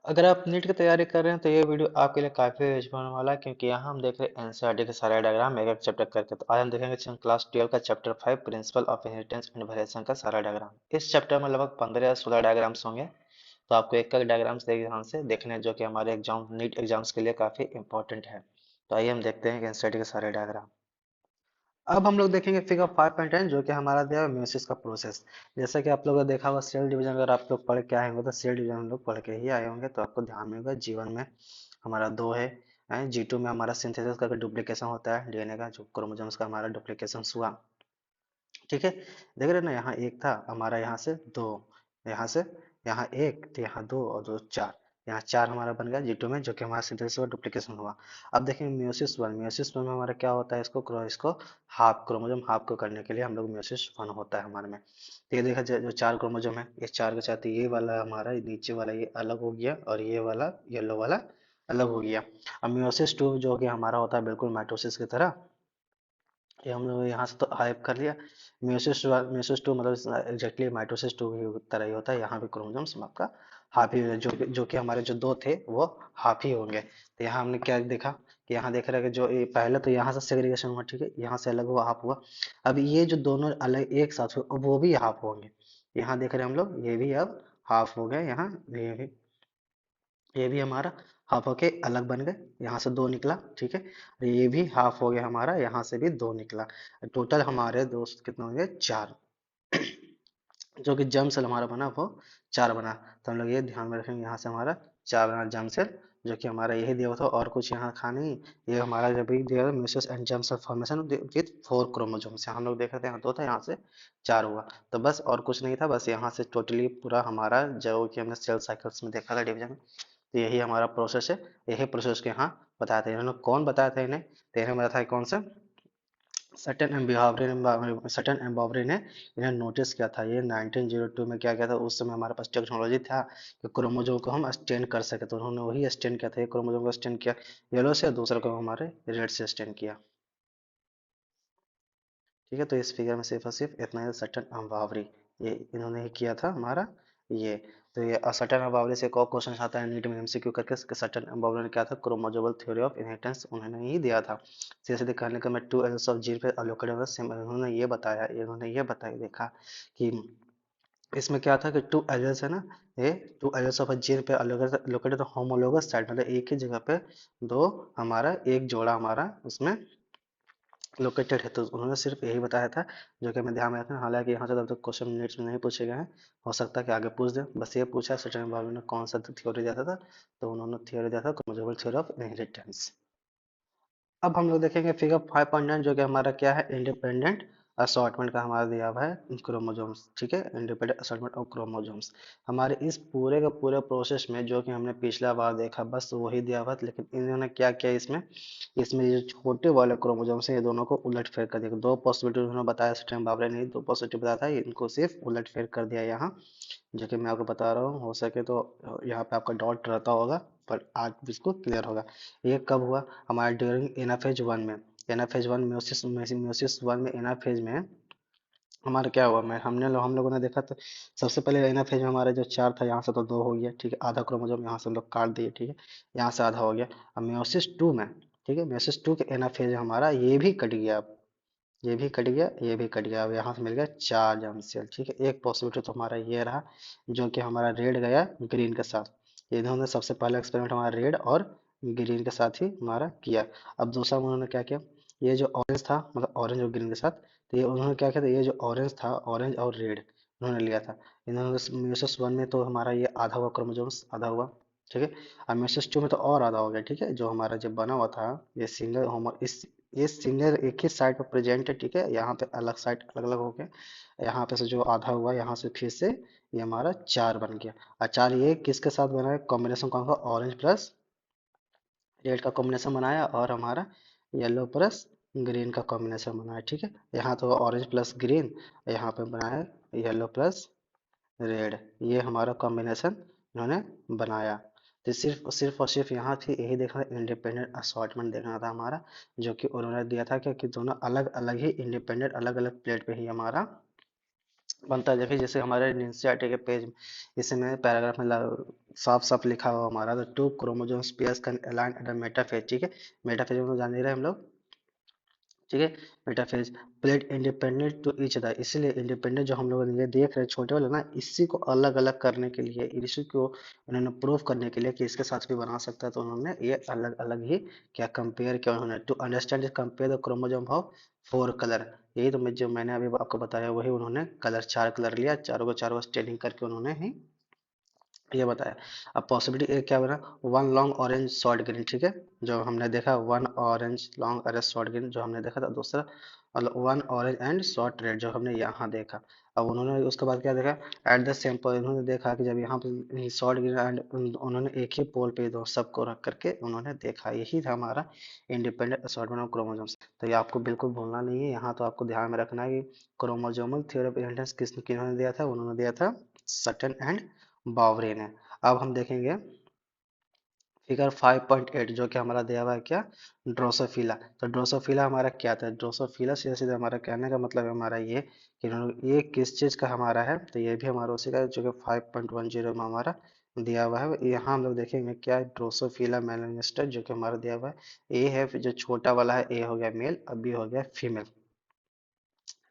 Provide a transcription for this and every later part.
अगर आप नीट की तैयारी कर रहे हैं तो ये वीडियो आपके लिए काफी यूजफुल होने वाला है, क्योंकि यहाँ हम देख रहे हैं एनसीईआरटी के सारे डायग्राम एक एक चैप्टर करके। तो आज हम देखेंगे क्लास 12 का chapter 5 principle of inheritance and variation का सारा डायग्राम। इस चैप्टर में लगभग 15 या 16 डायग्राम्स होंगे। तो आपको एक एक डायग्राम्स ध्यान से देखने हैं, जो कि हमारे एग्जाम नीट एग्जाम्स के लिए काफी इंपॉर्टेंट है। तो आइए हम देखते हैं एनसीईआरटी के सारे डायग्राम। अब हम लोग देखेंगे फिगर 5.10, जो कि हमारा दिया है म्यूसिस का प्रोसेस। जैसा कि आप लोगों ने देखा हुआ सेल डिवीजन, अगर आप लोग पढ़ के आए होंगे तो सेल डिवीजन हम लोग पढ़ के ही आए होंगे, तो आपको ध्यान में होगा जीवन में हमारा दो है। G2 में हमारा सिंथेसिस का डुप्लीकेशन होता है, डीएनए का जो क्रोमोसोम्स का हमारा डुप्लीकेशन हुआ। ठीक है, देख रहे हैं ना, यहाँ एक था हमारा, यहाँ से दो, यहाँ से यहाँ एक, तो यहाँ दो और दो चार, यहाँ चार हमारा बन गया G2 में, जो कि हमारा सिंथेसिस और डुप्लीकेशन हुआ। अब देखेंगे म्यूसिस वन में हमारा क्या होता है, इसको हाफ क्रोमोसोम हाफ को करने के लिए हम लोग म्यूसिस वन होता है हमारे में। तो ये देखा जो चार क्रोमोसोम है, इस चार के साथ ये वाला हमारा नीचे वाला ये अलग हो गया, और ये वाला येलो वाला अलग हो गया। अब म्यूसिस टू जो कि हमारा होता है बिल्कुल माइटोसिस की तरह, ये हम लोग यहाँ से तो हाइप कर लिया। म्यूसिस टू मतलब एग्जैक्टली माइटोसिस टू की तरह ही होता है, यहाँ भी क्रोमोसोम्स आपका हाफ ही होगा, जो कि हमारे जो दो थे वो हाफ ही होंगे। तो यहाँ हमने क्या देखा कि यहाँ देख रहे हैं कि जो ये पहले तो यहाँ से सेग्रीगेशन हुआ, ठीक है, यहाँ से अलग हुआ, हाफ हुआ। अब ये जो दोनों अलग एक साथ हुए, अब वो भी हाफ होंगे। यहाँ देख रहे हैं हम लोग, ये भी अब हाफ हो गए, यहाँ ये भी हमारा हाफ होके अलग बन गए, यहाँ से दो निकला, ठीक है। ये भी हाफ हो गया हमारा, यहाँ से भी दो निकला। टोटल हमारे दोस्त कितने होंगे, चार। जो कि जर्म सेल हमारा बना वो चार बना। तो हम लोग ये ध्यान में रखेंगे, यहाँ से हमारा चार बना जर्म सेल, जो कि हमारा यही दिया हुआ था, और कुछ यहाँ था नहीं। ये हमारा जब भी दिया meiosis and germ cell formation with four chromosomes, हम लोग देख रहे थे यहाँ दो था, यहाँ से चार हुआ। तो बस और कुछ नहीं था, बस यहाँ से टोटली पूरा हमारा जो कि हमने सेल साइकिल्स में देखा था डिवीजन। तो यही हमारा प्रोसेस है। यही प्रोसेस के यहाँ बताया था इन्होंने, कौन बताया था इन्हें, तो इन्हें बताया था कौन सा, सटन एम्बावरे ने इन्हें नोटिस किया था। ये 1902 में क्या किया था, उस समय हमारे पास टेक्नोलॉजी था कि क्रोमोसोम को हम स्टेन कर सके, तो उन्होंने वही स्टेन किया था, एक क्रोमोसोम को स्टेन किया येलो से, दूसरे को हमारे रेड से स्टेन किया। ठीक है, तो इस फिगर में सिर्फ और सिर्फ इतना ही, सटन एम्बावरी ये इन्होंने ही किया था हमारा ये। तो ये सटन एम्बावरी से एक और क्वेश्चन आता है नीट में एमसीक्यू करके, सटन एम्बावरी ने क्या था, क्रोमोसोमल थ्योरी ऑफ इनहेरिटेंस उन्होंने ही दिया था। सीधे सीधे कहने का मैं टू एल्स ऑफ जीन पे अलोकेटेड, इन्होंने ये बताया देखा कि इसमें क्या था कि टू एल्स है ना, ये टू एल्स ऑफ जीन पे अलोकेटेड होमोलोगस साइड, मतलब एक ही जगह पे दो हमारा एक जोड़ा हमारा उसमें लोकेटेड है। तो उन्होंने सिर्फ यही बताया था, जो कि हमें ध्यान में रखना है। हालांकि यहाँ से तब तक क्वेश्चन नीट्स में नहीं पूछे गए हैं, हो सकता है कि आगे पूछ दे। बस ये पूछा सचिन बाबू ने कौन सा थ्योरी दिया था, तो उन्होंने थ्योरी दिया था क्रोमोसोमल थ्योरी ऑफ इनहेरिटेंस। अब हम लोग देखेंगे फिगर 5.9, जो कि हमारा क्या है, इंडिपेंडेंट असॉर्टमेंट का हमारा दिया हुआ है क्रोमोसोम्स। ठीक है, इंडिपेंडेंट असॉर्टमेंट ऑफ क्रोमोसोम्स। हमारे इस पूरे का पूरे प्रोसेस में जो कि हमने पिछला बार देखा, बस वही दिया हुआ था, लेकिन इन्होंने क्या किया इसमें, इसमें ये जो छोटे वाले क्रोमोसोम्स हैं, ये दोनों को उलट फेर कर दिया। दो पॉसिबिलिटी उन्होंने बताया, सचिन बाबरे ने दो पॉसिबिलिटी बताया था, इनको सिर्फ उलट फेर कर दिया यहाँ, जो कि मैं आपको बता रहा हूँ। हो सके तो यहाँ पे आपका डॉट रहता होगा, पर आज इसको क्लियर होगा। ये कब हुआ, हमारे ड्यूरिंग एनाफेज वन में। एनाफेज वन म्योसिस वन में, एनाफेज में हमारा क्या हुआ, मैं हम लोगों ने देखा तो सबसे पहले एनाफेज में हमारा जो चार था, यहाँ से तो दो हो गया, ठीक है, आधा क्रोमोसोम यहाँ से हम लोग काट दिए, ठीक है, यहाँ से आधा हो गया। अब म्योसिस टू में, ठीक है, म्योसिस टू के एनाफेज में हमारा ये भी कट गया, अब ये भी कट गया, ये भी कट गया, अब यहाँ से मिल गया चार जर्म सेल। ठीक है, एक पॉसिबिलिटी तो हमारा ये रहा, जो कि हमारा रेड गया ग्रीन के साथ। इन्होंने सबसे पहला एक्सपेरिमेंट हमारा रेड और ग्रीन के साथ ही हमारा किया। अब दूसरा उन्होंने क्या किया, ये जो ऑरेंज था, मतलब ऑरेंज और ग्रीन के साथ, तो ये उन्होंने क्या किया था, ये जो ऑरेंज था, ऑरेंज और रेड उन्होंने लिया था। इन्होंने म्यूसिस वन में तो हमारा ये आधा हुआ, क्रोमोसोम्स आधा हुआ, ठीक है। अब म्यूसिस टू में तो और आधा हो गया, ठीक है, जो हमारा जब बना हुआ था, ये सिंगल होमो इस ये सिंगल एक ही साइड पर प्रेजेंट है, ठीक है, यहाँ पे अलग साइड अलग अलग हो गए। यहाँ पे से जो आधा हुआ, यहाँ से फिर से ये हमारा चार बन गया। और चार ये किसके साथ बना है, कॉम्बिनेशन कौन सा, ऑरेंज प्लस रेड का कॉम्बिनेशन बनाया, और हमारा येलो प्लस ग्रीन का कॉम्बिनेशन बनाया, ठीक है। यहाँ तो ऑरेंज प्लस ग्रीन, यहाँ पे बनाया येलो प्लस रेड, ये हमारा कॉम्बिनेशन इन्होंने बनाया। तो सिर्फ और सिर्फ यहाँ थी यही देखना, इंडिपेंडेंट असॉर्टमेंट देखना था हमारा, जो कि उन्होंने दिया था कि दोनों अलग अलग ही इंडिपेंडेंट अलग अलग प्लेट पे ही हमारा बनता है। देखिए जैसे हमारे एनसीईआरटी के पेज इसमें पैराग्राफ में साफ साफ लिखा हुआ हमारा, the two chromosomes pairs can align at the metaphase, ठीक है। मेटाफेज में तो जान ही रहे हैं हम लोग, ठीक है। Metaphase plate independent to each other, इसीलिए इंडिपेंडेंट जो हम लोग ये देख रहे हैं छोटे वाले ना, इसी को अलग अलग करने के लिए, इसी को उन्होंने प्रूव करने के लिए कि इसके साथ भी बना सकता है, तो उन्होंने ये अलग अलग ही क्या कंपेयर किया उन्होंने। To understand compare the chromosome of four colour, यही तो मैं जो मैंने अभी आपको बताया वही उन्होंने कलर, चार कलर लिया, चारों को चारों स्टेनिंग करके उन्होंने ही ये बताया। अब पॉसिबिलिटी एक क्या बना, one long orange short green, ठीक है। जो हमने देखा one orange long orange short green जो हमने देखा था, दूसरा मतलब one orange and short red जो हमने यहाँ देखा। अब उन्होंने उसके बाद क्या देखा, एट द सेम पॉइंट उन्होंने देखा कि जब यहाँ पे शॉर्ट ग्रीन एंड उन्होंने एक ही पोल पे दो सबको रख करके उन्होंने देखा, यही था हमारा इंडिपेंडेंट असॉर्टमेंट ऑफ क्रोमोसोम्स। तो ये आपको बिल्कुल भूलना नहीं है, यहाँ तो आपको ध्यान में रखना है कि क्रोमोसोमल थ्योरी ऑफ इनहेरिटेंस किन्होंने दिया था, उन्होंने दिया था सटन एंड बावरे ने। अब हम देखेंगे फिगर 5.8 जो कि हमारा दिया हुआ है क्या, ड्रोसोफिला। तो ड्रोसोफिला हमारा क्या था, ड्रोसोफिला सीधे सीधे हमारा कहने का मतलब है हमारा ये कि ये किस चीज का हमारा है, तो ये भी हमारा उसी का है, जो कि 5.10 में हमारा दिया हुआ है। यहाँ हम लोग देखेंगे क्या है, ड्रोसोफिला मेलनोगास्टर जो कि हमारा दिया हुआ है। ए है, फिर जो छोटा वाला है ए हो गया मेल, अब बी हो गया फीमेल,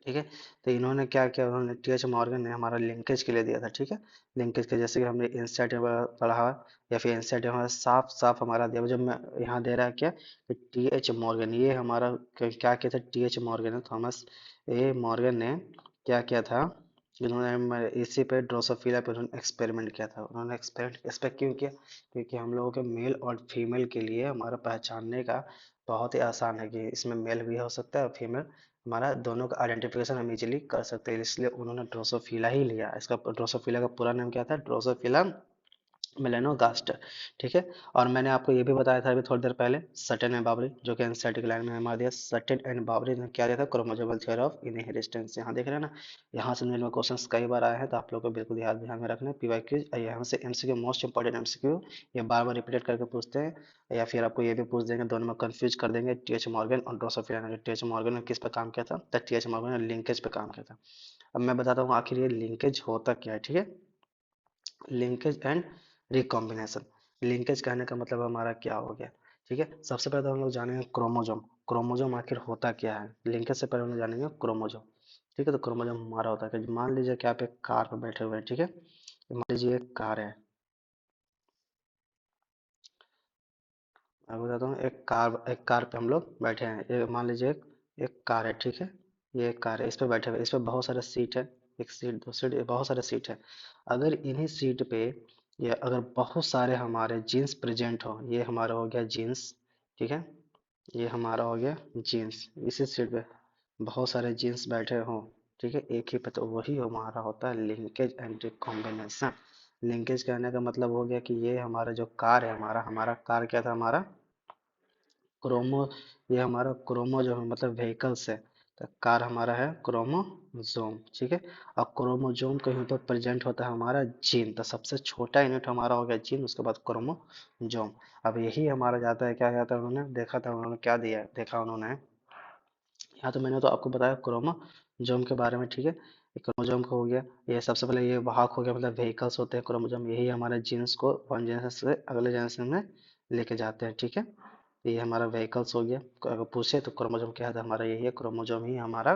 ठीक है। तो इन्होंने क्या किया, उन्होंने टीएच मॉर्गन ने हमारा लिंकेज के लिए दिया था, ठीक है। लिंकेज के जैसे कि हमने इंसर्ट पढ़ा हुआ, या फिर इंसर्ट हमारा साफ साफ हमारा दिया हुआ, जब मैं यहाँ दे रहा है क्या कि टीएच मॉर्गन, ये हमारा क्या किया था, टीएच मॉर्गन थॉमस ए मॉर्गन ने क्या किया था, इन्होंने इसी पे ड्रोसोफिला पे उन्होंने एक्सपेरिमेंट किया था। उन्होंने एक्सपेरिमेंट इस पे क्यों किया, क्योंकि हम लोगों के मेल और फीमेल के लिए हमारा पहचानने का बहुत ही आसान है कि इसमें मेल भी हो सकता है और फीमेल, हमारा दोनों का आइडेंटिफिकेशन हम इजीली कर सकते हैं, इसलिए उन्होंने ड्रोसोफिला ही लिया। इसका ड्रोसोफिला का पूरा नाम क्या था, ड्रोसोफिला मेलेनोगास्टर, ठीक है। और मैंने आपको ये भी बताया था अभी थोड़ी देर पहले, सटन एंड बाबरी जो कि एनसीईआरटी लाइन में हमारा दिया, सटन एंड बाबरी ने क्या दिया था, क्रोमोसोमल थ्योरी ऑफ इनहेरिटेंस। यहाँ देख रहे हैं ना, यहाँ से में क्वेश्चंस कई बार आए हैं, तो आप लोग को बिल्कुल ध्यान ध्यान में रखना है। पीवाईक्यू यहाँ से एमसीक्यू, मोस्ट इंपॉर्टेंट एमसीक्यू, ये बार बार रिपीटेड करके पूछते हैं, या फिर आपको ये भी पूछ देंगे, दोनों में कंफ्यूज कर देंगे, टीएच मॉर्गन और ड्रोसोफिला ने। टीएच मॉर्गन ने किस पे काम किया था, तो टीएच मॉर्गन ने लिंकेज पे काम किया था। अब मैं बताता हूँ आखिर ये लिंकेज होता क्या है, ठीक है। लिंकेज एंड रिकॉम्बिनेशन, लिंकेज कहने का मतलब हमारा क्या हो गया, ठीक है। सबसे पहले तो हम लोग जानेंगे क्रोमोजोम, क्रोमोजोम आखिर होता क्या है। लिंकेज से पहले हम लोग जानेंगे क्रोमोजोम, ठीक है। तो क्रोमोजोम हमारा होता है कि मान लीजिए कि आप एक कार पर बैठे हुए हैं, ठीक है। मान लीजिए एक कार है, मैं बताता हूँ, एक कार पे हम लोग बैठे हैं, मान लीजिए एक कार है, ठीक है। ये एक कार है, इस पे बैठे हुए, इस पे बहुत सारे सीट है, एक सीट दो सीट, बहुत सारे सीट है। अगर इन्हीं सीट पे ये अगर बहुत सारे हमारे जीन्स प्रेजेंट हो, ये हमारा हो गया जीन्स, ठीक है। ये हमारा हो गया जीन्स, इसी सीट पे बहुत सारे जीन्स बैठे हों, ठीक है, एक ही पे, तो वही हमारा होता है लिंकेज एंड रिकॉम्बिनेशन। लिंकेज कहने का मतलब हो गया कि ये हमारा जो कार है, हमारा हमारा कार क्या था, हमारा क्रोमो, ये हमारा क्रोमो जो है मतलब व्हीकल्स है, तो कार हमारा है क्रोमोजोम, ठीक है। अब क्रोमोजोम कहीं पर प्रेजेंट होता है हमारा जीन, तो सबसे छोटा यूनिट हमारा हो गया जीन, उसके बाद क्रोमोजोम। अब यही हमारा जाता है, क्या जाता है, उन्होंने देखा था, उन्होंने क्या दिया देखा उन्होंने, यहाँ तो मैंने तो आपको बताया क्रोमोजोम के बारे में, ठीक है। क्रोमोजोम का हो गया, ये सबसे पहले ये वाहक हो गया, मतलब व्हीकल्स होते हैं क्रोमोजोम, यही हमारे जीन्स को वन जनरेशन से अगले जनरेशन में लेके जाते हैं, ठीक है। ये हमारा व्हीकल्स हो गया। अगर पूछे तो क्रोमोजोम क्या है, तो हमारा यही है, क्रोमोजोम ही हमारा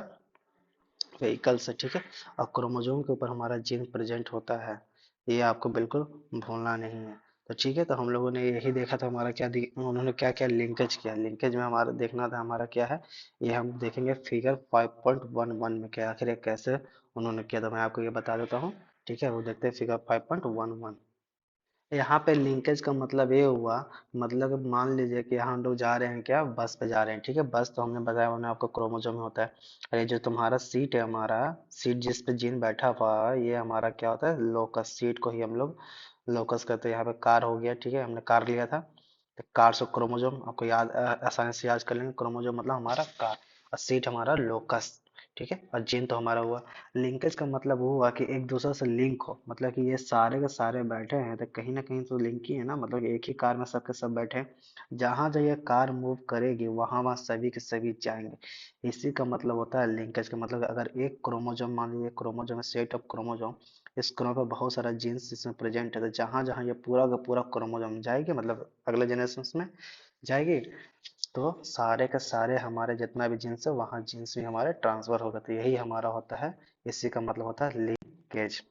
व्हीकल्स है, ठीक है। और क्रोमोजोम के ऊपर हमारा जीन प्रेजेंट होता है, ये आपको बिल्कुल भूलना नहीं है। तो ठीक है, तो हम लोगों ने यही देखा था, हमारा क्या उन्होंने क्या क्या लिंकेज किया, लिंकेज में हमारा देखना था हमारा क्या है, ये हम देखेंगे फिगर 5.11 में क्या आखिर ये कैसे उन्होंने किया था, मैं आपको ये बता देता हूँ, ठीक है। वो देखते हैं फिगर 5.11। यहाँ पे लिंकेज का मतलब ये हुआ, मतलब मान लीजिए कि हम लोग जा रहे हैं क्या, बस पे जा रहे हैं, ठीक है। बस तो हमने बताया उन्हें आपको क्रोमोजोम में होता है। और ये जो तुम्हारा सीट है, हमारा सीट जिस पे जीन बैठा हुआ है, ये हमारा क्या होता है, लोकस, सीट को ही हम लोग लोकस कहते हैं। यहाँ पे कार हो गया, ठीक है, हमने कार लिया था, तो कार से क्रोमोजोम आपको याद आसानी से याद कर लेंगे, क्रोमोजोम मतलब हमारा कार, और सीट हमारा लोकस, ठीक है। और जीन तो हमारा हुआ। लिंकेज का मतलब वो हुआ कि एक दूसरे से लिंक हो, मतलब कि ये सारे के सारे बैठे हैं तो कहीं ना कहीं तो लिंक ही है ना, मतलब कि एक ही कार में सबके सब बैठे हैं। जहां जहां ये कार मूव करेगी वहां वहां सभी के सभी जाएंगे। इसी का मतलब होता है लिंकेज का मतलब। अगर एक क्रोमोजोम, मान लीजिए क्रोमोजोम सेट ऑफ क्रोमोजोम, इस क्रोमोजोम पे बहुत सारा जीन्स इसमें प्रेजेंट है, तो जहां जहां ये पूरा का पूरा क्रोमोजोम जाएगी, मतलब अगले जनरेशन में जाएगी, तो सारे के सारे हमारे जितना भी जीन्स है वहाँ जीन्स भी हमारे ट्रांसफर होगा, तो यही हमारा होता है, इसी का मतलब होता है लिंकेज।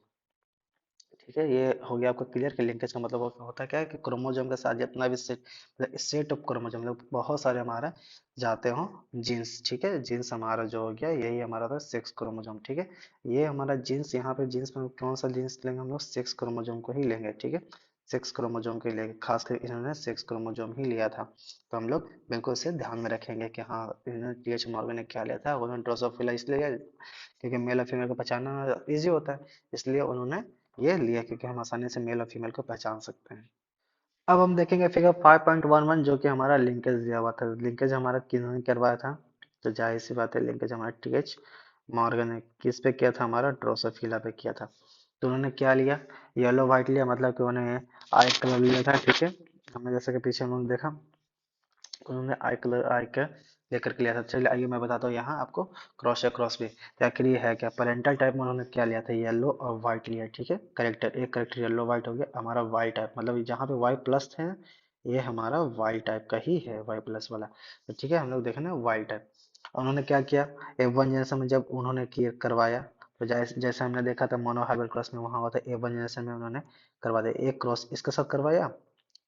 ठीक है, ये हो गया आपको क्लियर कि लिंकेज का मतलब होता क्या है कि क्रोमोसोम के साथ जितना भी सेट, मतलब सेट ऑफ क्रोमोसोम, मतलब बहुत सारे हमारा जाते हो जीन्स। ठीक है, जीन्स हमारा जो हो गया यही हमारा था सेक्स क्रोमोसोम। ठीक है, ये हमारा जीन्स, यहाँ पे जीन्स में कौन सा जीन्स लेंगे हम लोग, सेक्स क्रोमोसोम को ही लेंगे। ठीक है, सेक्स क्रोमोसोम को ही लेंगे, खासकर इन्होंने सेक्स क्रोमोसोम ही लिया था, तो हम लोग बिल्कुल से ध्यान में रखेंगे कि हाँ इन्होंने टीएच मॉर्गन ने क्या लिया था। उन्होंने ड्रोसोफिला इसलिए लिया क्योंकि मेल और फीमेल को पहचानना इजी होता है, इसलिए उन्होंने ये लिया, क्योंकि हम आसानी से मेल और फीमेल को पहचान सकते हैं। अब हम देखेंगे फिगर 5.11 जो कि हमारा लिंकेज दिया हुआ था। लिंकेज हमारा किन्होंने करवाया था, तो जाहिर सी बात है लिंकेज हमारा टीएच मॉर्गन ने किस पे किया था, हमारा ड्रोसोफिला पे किया था। तो उन्होंने क्या लिया, येलो व्हाइट लिया, मतलब कि उन्होंने आई कलर लिया था। ठीक है, हमने जैसे कि पीछे उन्होंने देखा, उन्होंने आई का लेकर के लिया था। चलिए आइए मैं बताता हूँ यहाँ आपको क्रॉस या क्रॉस भी तो आखिर ये है क्या। पेरेंटल टाइप में उन्होंने क्या लिया था, येलो और व्हाइट लिया। ठीक है, करेक्टर एक करेक्टर येलो व्हाइट हो गया, हमारा वाई टाइप मतलब जहाँ पे वाई प्लस है ये हमारा वाई टाइप का ही है, वाई प्लस वाला। तो ठीक है, हम लोग देखें ना वाई टाइप। उन्होंने क्या किया, F1 जनरेशन में जब उन्होंने किया करवाया, तो जैसे जैसे हमने देखा था मोनो हाइब्रिड क्रॉस में वहाँ हुआ था, F1 जनरेशन में उन्होंने करवा दिया। एक क्रॉस इसके साथ करवाया,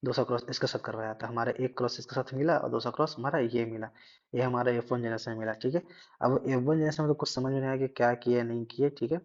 दूसरा क्रॉस इसके साथ करवाया था, हमारा एक क्रॉस इसके साथ मिला और दूसरा क्रॉस हमारा ये मिला। ये हमारा F1 जनरेशन मिला। ठीक है, अब F1 जनरेशन में तो कुछ समझ में नहीं आया कि क्या किए नहीं किए। ठीक है,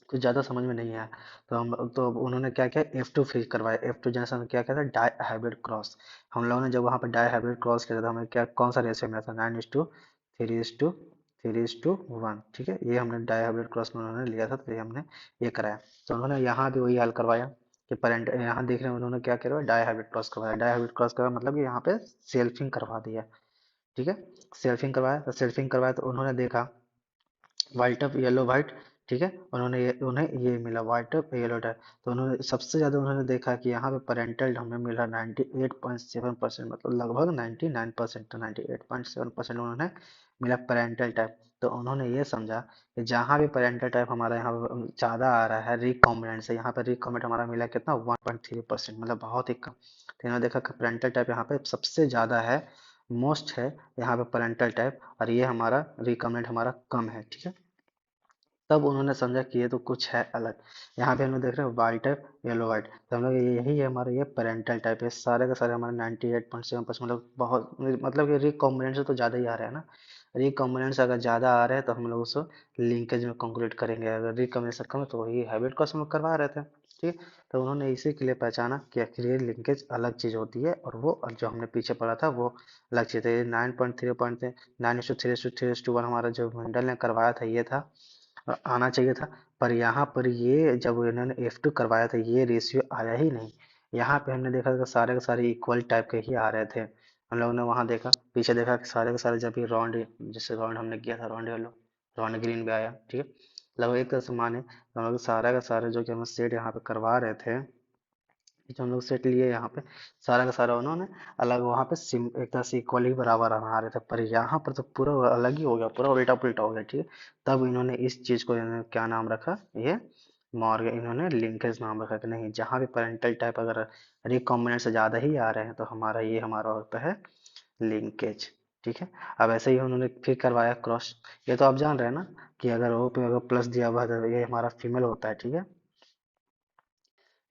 कुछ ज़्यादा समझ में नहीं आया, तो हम तो अब उन्होंने क्या किया, F2 फिर करवाया। F2 जनरेशन में क्या किया था, डाई हाइब्रिड क्रॉस। हम लोगों ने जब वहाँ पर डाई हाइब्रिड क्रॉस किया था हमें क्या कौन सा रेशियो मिला था, 9:3:1। ठीक है, ये हमने डाई हाइब्रिड क्रॉस में उन्होंने लिया था, तो ये हमने ये कराया। तो उन्होंने यहाँ भी वही हाल करवाया कि पेरेंट, यहाँ देख रहे हैं उन्होंने क्या करवाया, डाई हाइब्रिड क्रॉस करवाया। डाई हाइब्रिड क्रॉस करवाया मतलब कि यहाँ पे सेल्फिंग करवा दिया। ठीक है, सेल्फिंग करवाया, तो सेल्फिंग करवाया तो उन्होंने देखा व्हाइट ऑफ येलो व्हाइट। ठीक है, उन्हें ये मिला व्हाइट ऑफ येलो टाइप। तो उन्होंने सबसे ज़्यादा उन्होंने देखा कि यहाँ पे पेरेंटल हमें मिला 98.7%, मतलब लगभग 99%, तो 98.7% उन्होंने मिला पेरेंटल टाइप। तो उन्होंने ये समझा कि जहाँ भी पेरेंटल टाइप हमारा यहाँ पे ज़्यादा आ रहा है रिकॉम्बिनेंट से, यहाँ पे रिकॉम्बिनेंट हमारा मिला कितना 1.3%, मतलब बहुत ही कम। तो इन्होंने देखा कि पेरेंटल टाइप यहाँ पे सबसे ज़्यादा है, मोस्ट है यहाँ पे पेरेंटल टाइप, और ये हमारा रिकमेंड हमारा कम है। ठीक है, तब उन्होंने समझा कि ये तो कुछ है अलग। यहाँ पे हम लोग देख रहे हैं वाइट टाइप येलो वाइट, तो हम लोग यही है हमारा ये पेरेंटल टाइप है। सारे का सारे हमारे 98.7%, मतलब बहुत, मतलब कि रिकॉम्बिनेंट से तो ज़्यादा ही आ रहा है ना। रिकॉम्बिनेंट अगर ज़्यादा आ रहे हैं तो हम लोग उसको लिंकेज में कंक्लूड करेंगे, अगर रिकॉम्बिनेशन कम है तो वही हाइब्रिड क्रॉस हम लोग करवा रहे थे। ठीक, तो उन्होंने इसी के लिए पहचाना कि आखिर ये लिंकेज अलग चीज़ होती है, और वो जो हमने पीछे पढ़ा था वो अलग चीज़ है। 9.3 9:3:1 हमारा जो मंडल ने करवाया था ये था, आना चाहिए था। पर यहाँ पर ये जब इन्होंने F2 करवाया था ये रेशियो आया ही नहीं। यहाँ पे हमने देखा था कि सारे के सारे इक्वल टाइप के ही आ रहे थे। हम लोगों ने वहाँ देखा, पीछे देखा कि सारे के सारे जब भी राउंड, जैसे राउंड हमने किया था राउंड येलो, राउंड ग्रीन भी आया। ठीक है, लगभग एक तरह से माने तो हम लोग सारा का सारे जो कि हम सेट यहाँ पे करवा रहे थे, जो हम लोग सेट लिए यहाँ पे, सारा का सारा उन्होंने अलग वहाँ पे सिम एक तरह से इक्वली बराबर बना रहे थे, पर यहाँ पर तो पूरा अलग ही हो गया, पूरा उल्टा पुल्टा हो गया। ठीक है, तब इन्होंने इस चीज़ को इन्होंने क्या नाम रखा, ये मॉर्गन, इन्होंने लिंकेज नाम रखा कि नहीं, जहाँ भी पेरेंटल टाइप अगर रिकॉम्बिनेंट से ज़्यादा ही आ रहे हैं तो हमारा ये हमारा होता है लिंकेज। ठीक है, अब ऐसे ही उन्होंने फिर करवाया क्रॉस। ये तो आप जान रहे हैं ना कि अगर ओ पे अगर प्लस दिया हुआ है तो ये हमारा फीमेल होता है। ठीक है,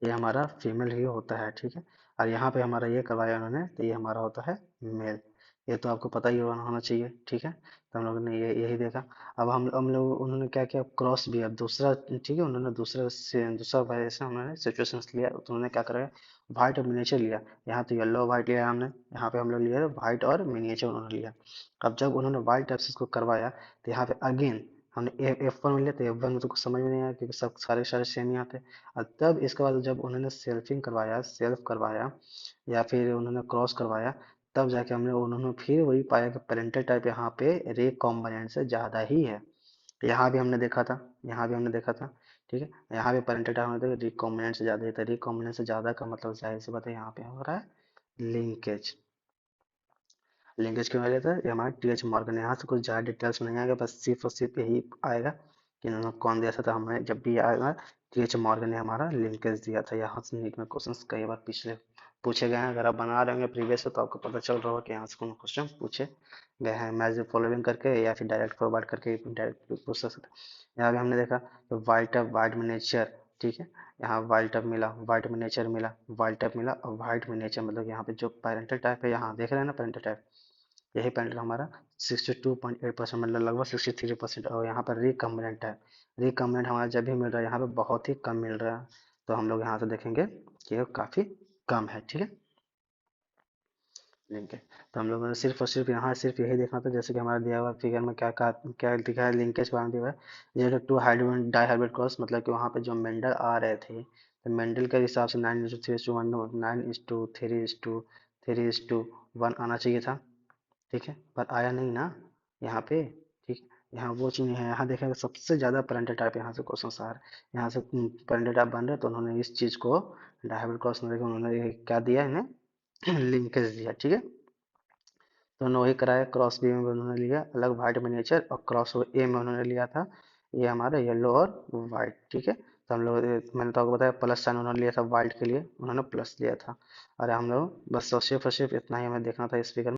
ये हमारा फीमेल ही होता है। ठीक है, और यहाँ पे हमारा ये करवाया उन्होंने तो ये हमारा होता है मेल। ये तो आपको पता ही होना चाहिए। ठीक है, तो हम लोगों ने ये यही देखा। अब हम लोग उन्होंने क्या किया, क्रॉस भी अब दूसरा। ठीक है, उन्होंने दूसरा से दूसरा वैसे उन्होंने सिचुएशंस लिया, तो उन्होंने क्या कराया, व्हाइट और मिनिएचर लिया। यहाँ तो येलो व्हाइट लिया हमने, यहाँ पे हम लोग लिया व्हाइट और मिनिएचर उन्होंने लिया। अब जब उन्होंने व्हाइट एक्सिस को करवाया तो यहाँ पे अगेन हमने F1 में लिया, तो F1 में तो कुछ समझ में नहीं आया क्योंकि सब सारे सारे सेम ही आते। और तब इसके बाद जब उन्होंने सेल्फ करवाया या फिर उन्होंने क्रॉस करवाया, तब जाके हमने उन्होंने फिर वही पाया कि पेरेंटल टाइप यहाँ पे रिकॉम्बिनेंट से ज़्यादा ही है। यहाँ भी हमने देखा था, यहाँ भी हमने देखा था, ठीक है। यहाँ भी पेरेंटल टाइप में रिकॉम्बिनेंट से ज़्यादा ही था। रिकॉम्बिनेंट से ज़्यादा का मतलब जाहिर सी बात है यहाँ पे हो रहा है लिंकेज। लिंकेज क्यों आ जाता है, ये हमारा टीएच मॉर्गन। यहाँ से कुछ ज़्यादा डिटेल्स में नहीं आएगा, बस सिर्फ और सिर्फ यही आएगा कि इन्होंने कौन दिया था। तो हमें जब भी आएगा टीएच मॉर्गन ने हमारा लिंकेज दिया था। यहाँ से नीट में क्वेश्चन कई बार पिछले पूछे गए हैं। अगर आप बना रहे होंगे प्रीवियस से तो आपको पता चल रहा होगा कि यहाँ से कौन क्वेश्चन पूछे गए हैं, मैच द फॉलोइंग करके या फिर डायरेक्ट फॉरवर्ड करके डायरेक्ट पूछ सकते हैं। यहाँ भी हमने देखा तो वाइल्ड टफ वाइट मिनेचर, ठीक है। यहाँ वाइल्ड टफ मिला, वाइट मिनेचर मिला, वाइल्ड टफ मिला और वाइट मिनेचर, मतलब यहाँ पे जो पेरेंटल टाइप है, यहाँ देख रहे हैं ना पेरेंटल टाइप, यही पेरेंटल हमारा 62.8% मतलब लगभग 63%। और यहाँ पर रिकम्बिनेंट है, रिकम्बिनेंट हमारा जब भी मिल रहा है यहाँ पे बहुत ही कम मिल रहा है। तो हम लोग यहाँ से देखेंगे कि ये काफ़ी कम है, ठीक है। लिंक है, तो हम लोगों ने सिर्फ और सिर्फ यहाँ सिर्फ यही देखना था, जैसे कि हमारा दिया हुआ फिगर में क्या कहा, क्या दिखा है लिंकेज बांध दिया हुआ है। 0 2 डाइहाइब्रिड क्रॉस, मतलब कि वहाँ पे जो मेंडल आ रहे थे, तो मेंडल के हिसाब से 9:3:1, 9:3:1 आना चाहिए था, ठीक है। पर आया नहीं ना यहाँ पे, ठीक। यहाँ वो चीज़ नहीं है। यहाँ देखेंगे सबसे ज़्यादा पेरेंटल टाइप यहाँ से क्वेश्चन आ रहे हैं, यहाँ से पेरेंटल टाइप बन रहे हैं। तो उन्होंने इस चीज़ को डाइहाइब्रिड क्रॉस में देखा, उन्होंने ये क्या दिया इन्हें लिंकेज दिया, ठीक है। तो उन्होंने वही कराया, क्रॉस बी में उन्होंने लिया अलग वाइट मिनिएचर, और क्रॉस ए में उन्होंने लिया था ये हमारा येलो और वाइट, ठीक है। तो हम लोग मैंने तो आपको बताया प्लस साइन उन्होंने लिया था वाइट के लिए, उन्होंने प्लस लिया था। और हम लोग बस सिर्फ और सिर्फ इतना ही हमें देखना था इस फिगर में।